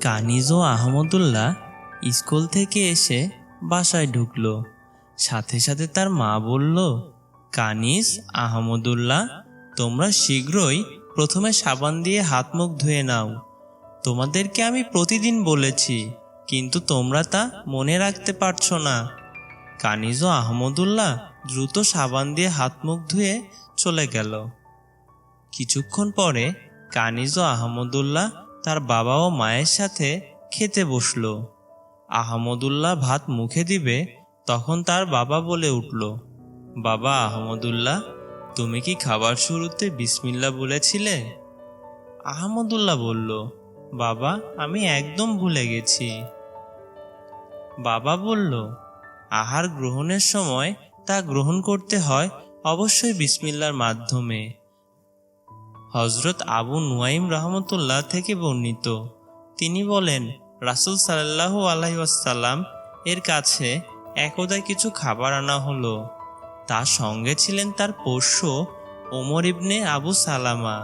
কানিজ ও Ahmadullah school থেকে এসে বাসায় ঢুকলো। সাথে সাথে তার মা বলল, কানিজ, আহমদুল্লাহ, তোমরা শীঘ্রই প্রথমে সাবান দিয়ে হাত মুখ ধুয়ে নাও। তোমাদেরকে আমি প্রতিদিন বলেছি, কিন্তু তোমরা তা মনে রাখতে পারছো না। কানিজ ও আহমদুল্লাহ দ্রুত সাবান দিয়ে হাত মুখ ধুয়ে চলে গেল। কিছুক্ষণ পরে কানিজ ও আহমদুল্লাহ তার বাবা ও মায়ের সাথে খেতে বসলো। আহমদুল্লাহ ভাত মুখে দিবে, তখন তার বাবা বলে উঠল, বাবা আহমদুল্লাহ, তুমি কি খাবার শুরুতে বিসমিল্লাহ বলেছিলে? আহমদুল্লাহ বলল, বাবা, আমি একদম ভুলে গেছি। বাবা বলল, আহার গ্রহণের সময় তা গ্রহণ করতে হয় অবশ্যই বিসমিল্লাহর মাধ্যমে। হযরত আবু নুয়াইম রাহমাতুল্লাহ থেকে বর্ণিত, তিনি বলেন, রাসূল সাল্লাল্লাহু আলাইহি ওয়াসাল্লাম এর কাছে একদা কিছু খাবার আনা হলো। তার সঙ্গে ছিলেন তার পোষ্য ওমর ইবনে আবু সালামা।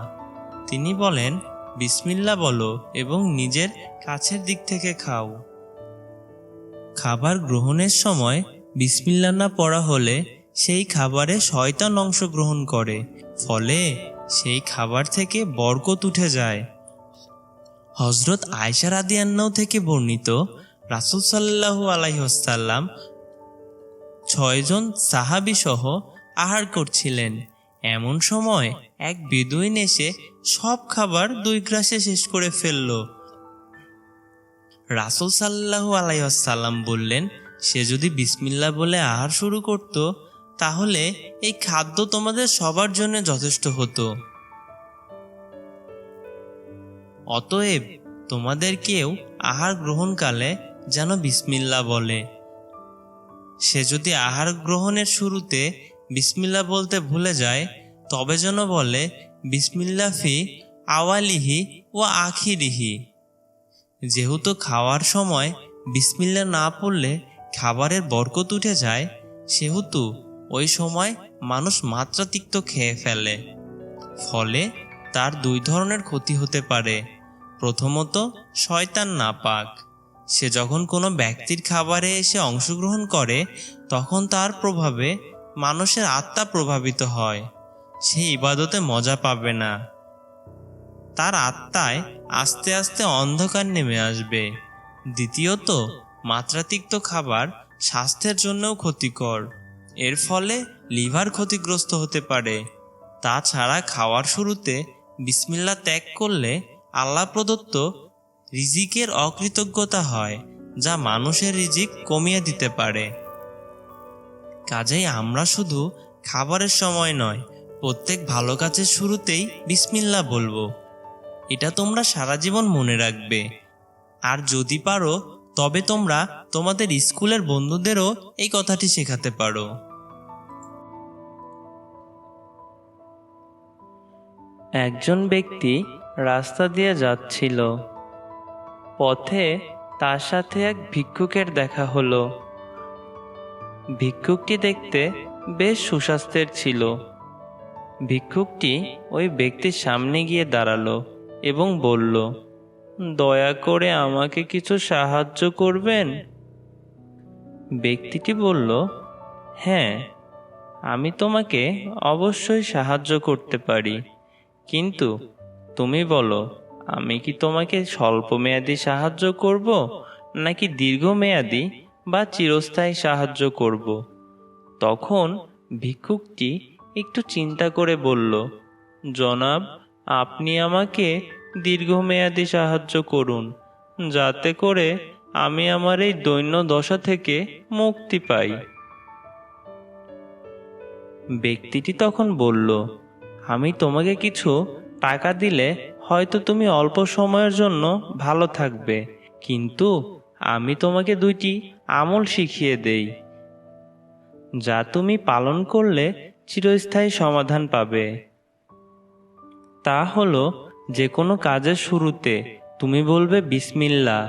তিনি বলেন, বিসমিল্লাহ বলো এবং নিজের কাছের দিক থেকে খাও। খাবার গ্রহণের সময় বিসমিল্লাহ না পড়া হলে সেই খাবারে শয়তান অংশগ্রহণ করে, ফলে সেই খাবার থেকে বরকত উঠে যায়। হযরত আয়েশা রাদিয়াল্লাহু থেকে বর্ণিত, রাসূল সাল্লাল্লাহু আলাইহি ওয়াসাল্লাম 6 জন সাহাবী সহ আহার করছিলেন। এমন সময় এক বেদুইন এসে সব খাবার 2 গ্রাসে শেষ করে ফেলল। রাসূল সাল্লাল্লাহু আলাইহি ওয়াসাল্লাম বললেন, সে যদি বিসমিল্লাহ বলে আহার শুরু করত, তাহলে এই খাদ্য তোমাদের সবার জন্য যথেষ্ট হতো। অতএব তোমাদের কেউ আহার গ্রহণকালে যেন বিসমিল্লাহ বলে। সে যদি আহার গ্রহণের শুরুতে বিসমিল্লাহ বলতে ভুলে যায়, তবে যেন বলে, বিসমিল্লাহ ফি আওয়ালিহি ওয়া আখিরিহি। যেহেতু খাওয়ার সময় বিসমিল্লাহ না পড়লে খাবারের বরকত উঠে যায়, সেহেতু ওই সময় মানুষ মাত্রাতিরিক্ত খেয়ে ফেলে। ফলে তার 2 ধরনের ক্ষতি হতে পারে। প্রথমত, শয়তান নাপাক। সে যখন কোনো ব্যক্তির খাবারে এসে অংশগ্রহণ করে, তখন তার প্রভাবে মানুষের আত্মা প্রভাবিত হয়। সে ইবাদতে মজা পাবে না। তার আত্মায় আস্তে আস্তে অন্ধকার নেমে আসবে। দ্বিতীয়ত, মাত্রাতিরিক্ত খাবার স্বাস্থ্যের জন্যও ক্ষতিকর। এর ফলে লিভার ক্ষতিগ্রস্ত হতে পারে। তাছাড়া খাওয়ার শুরুতে বিসমিল্লাহ ত্যাগ করলে আল্লাহ প্রদত্ত রিজিকের অকৃতজ্ঞতা হয়, যা মানুষের রিজিক কমিয়ে দিতে পারে। কাজেই আমরা শুধু খাবারের সময় নয়, প্রত্যেক ভালো কাজের শুরুতেই বিসমিল্লাহ বলবো। এটা তোমরা সারা জীবন মনে রাখবে। আর যদি পারো, তবে তোমরা তোমাদের স্কুলের বন্ধুদেরও এই কথাটি শেখাতে পারো। একজন ব্যক্তি রাস্তা দিয়ে যাচ্ছিল। পথে তার সাথে এক ভিক্ষুকের দেখা হলো। ভিক্ষুকটি দেখতে বেশ সুস্বাস্থ্যের ছিল। ভিক্ষুকটি ওই ব্যক্তির সামনে গিয়ে দাঁড়ালো এবং বলল, দয়া করে আমাকে কিছু সাহায্য করবেন? ব্যক্তিটি বলল, হ্যাঁ, আমি তোমাকে অবশ্যই সাহায্য করতে পারি, কিন্তু তুমি বলো, আমি কি তোমাকে স্বল্পমেয়াদী সাহায্য করব, নাকি দীর্ঘমেয়াদী বা চিরস্থায়ী সাহায্য করব? তখন ভিক্ষুকটি একটু চিন্তা করে বলল, জনাব, আপনি আমাকে দীর্ঘমেয়াদী সাহায্য করুন, যাতে করে আমি আমার এই দৈন্য দশা থেকে মুক্তি পাই। ব্যক্তিটি তখন বলল, আমি তোমাকে কিছু টাকা দিলে হয়তো তুমি অল্প সময়ের জন্য ভালো থাকবে, কিন্তু আমি তোমাকে 2টি আমল শিখিয়ে দেই, যা তুমি পালন করলে চিরস্থায়ী সমাধান পাবে। তা হলো, যে কোনো কাজের শুরুতে তুমি বলবে বিসমিল্লাহ,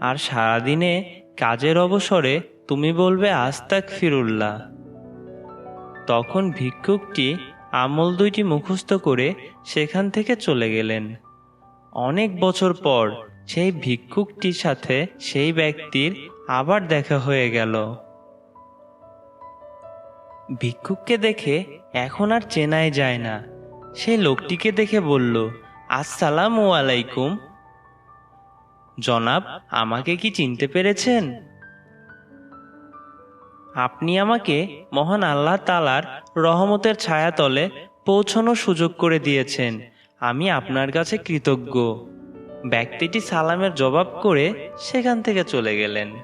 আর সারাদিনে কাজের অবসরে তুমি বলবে আস্তাগফিরুল্লাহ। তখন ভিক্ষুকটি আমল 2টি মুখস্থ করে সেখান থেকে চলে গেলেন। অনেক বছর পর সেই ভিক্ষুকটির সাথে সেই ব্যক্তির আবার দেখা হয়ে গেল। ভিক্ষুককে দেখে এখন আর চেনাই যায় না। সেই লোকটিকে দেখে বলল, আসসালামু আলাইকুম। জনাব, আমাকে কি চিনতে পেরেছেন? আপনি আমাকে মহান আল্লাহ তাআলার রহমতের ছায়াতলে পৌঁছানোর সুযোগ করে দিয়েছেন। আমি আপনার কাছে কৃতজ্ঞ। ব্যক্তিটি সালামের জবাব করে সেখান থেকে চলে গেলেন।